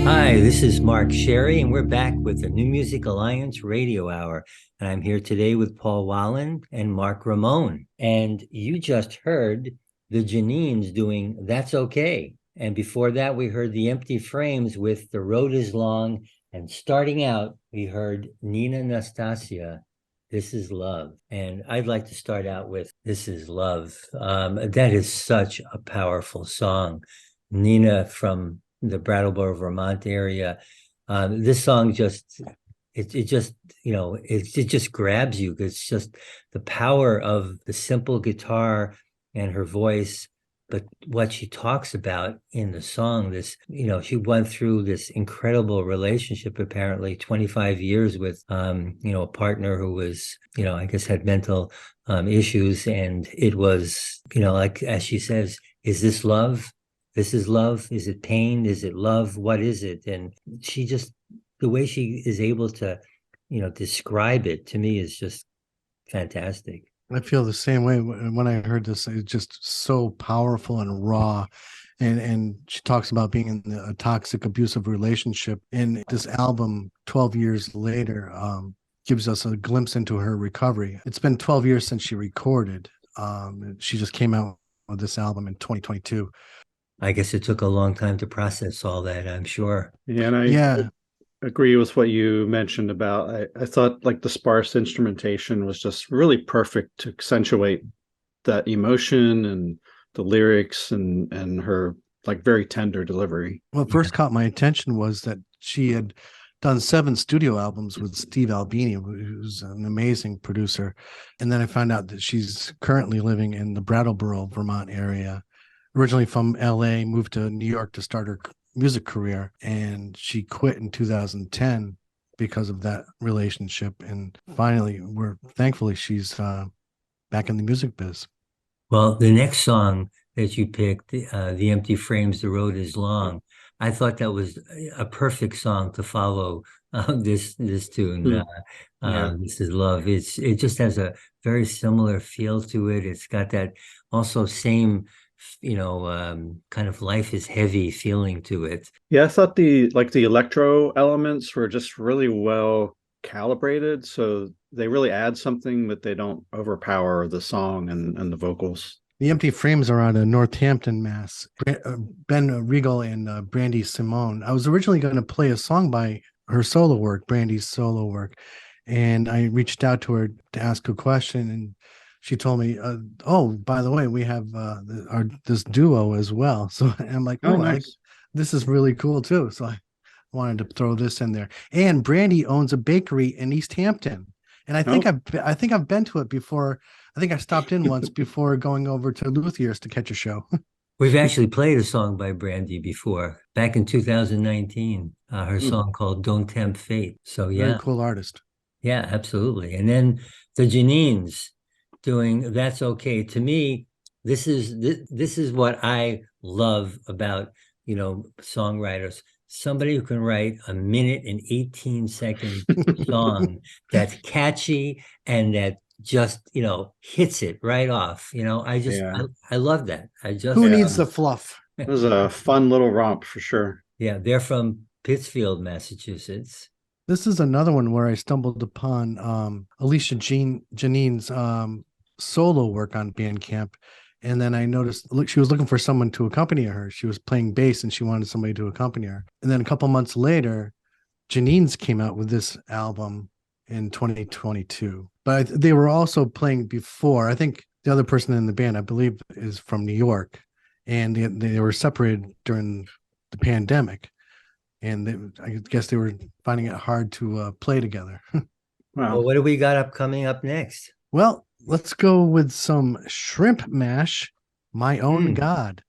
Hi, this is Mark Sherry, and we're back with the New Music Alliance Radio Hour. And I'm here today with Paul Wallen and Mark Ramone. And you just heard the Jeanines doing That's Okay. And before that, we heard the Empty Frames with The Road is Long. And starting out, we heard Nina Nastasia, This is Love. And I'd like to start out with This is Love. That is such a powerful song. Nina from the Brattleboro, Vermont area. This song just it just it just grabs you. It's just the power of the simple guitar and her voice, but what she talks about in the song, this, she went through this incredible relationship, apparently 25 years with a partner who was, I guess had mental issues, and it was, like as she says, is this love? This is love. Is it pain? Is it love? What is it? And she just, the way she is able to, describe it to me is just fantastic. I feel the same way when I heard this. It's just so powerful and raw. And she talks about being in a toxic, abusive relationship. And this album, 12 years later, gives us a glimpse into her recovery. It's been 12 years since she recorded. She just came out with this album in 2022. I guess it took a long time to process all that, I'm sure. Yeah, and I agree with what you mentioned about, I thought like the sparse instrumentation was just really perfect to accentuate that emotion and the lyrics and her like very tender delivery. What first caught my attention was that she had done 7 studio albums with Steve Albini, who's an amazing producer. And then I found out that she's currently living in the Brattleboro, Vermont area. Originally from LA, moved to New York to start her music career, and she quit in 2010 because of that relationship. And finally, thankfully she's back in the music biz. Well, the next song that you picked, The Empty Frames, The Road is Long, I thought that was a perfect song to follow this tune. This is Love. It just has a very similar feel to it. It's got that also same kind of life is heavy feeling to it. Yeah, I thought the electro elements were just really well calibrated, so they really add something, but they don't overpower the song and the vocals. The Empty Frames are out of Northampton, Mass. Ben Regal and Brandy Simone. I was originally going to play a song by her solo work, Brandy's solo work, and I reached out to her to ask a question, and she told me, oh, by the way, we have this duo as well. So I'm like, oh, nice. This is really cool too. So I wanted to throw this in there. And Brandy owns a bakery in East Hampton, and I think I've been to it before. I think I stopped in once before going over to Luthier's to catch a show. We've actually played a song by Brandy before, back in 2019. Her song called "Don't Tempt Fate." So yeah, very cool artist. Yeah, absolutely. And then the Jeanines doing That's Okay. To me, this is what I love about songwriters. Somebody who can write a 1:18 song that's catchy and that just hits it right off. I love that. Who needs the fluff? It was a fun little romp for sure. Yeah, they're from Pittsfield, Massachusetts. This is another one where I stumbled upon Alicia Jeanines' solo work on Bandcamp, and then I noticed she was looking for someone to accompany her. She was playing bass and she wanted somebody to accompany her. And then a couple months later, Jeanines came out with this album in 2022. But they were also playing before. I think the other person in the band, I believe, is from New York, and they were separated during the pandemic, and I guess they were finding it hard to play together. Wow. Well, what do we got coming up next? Well, let's go with some Shrimp Mash, My Own God.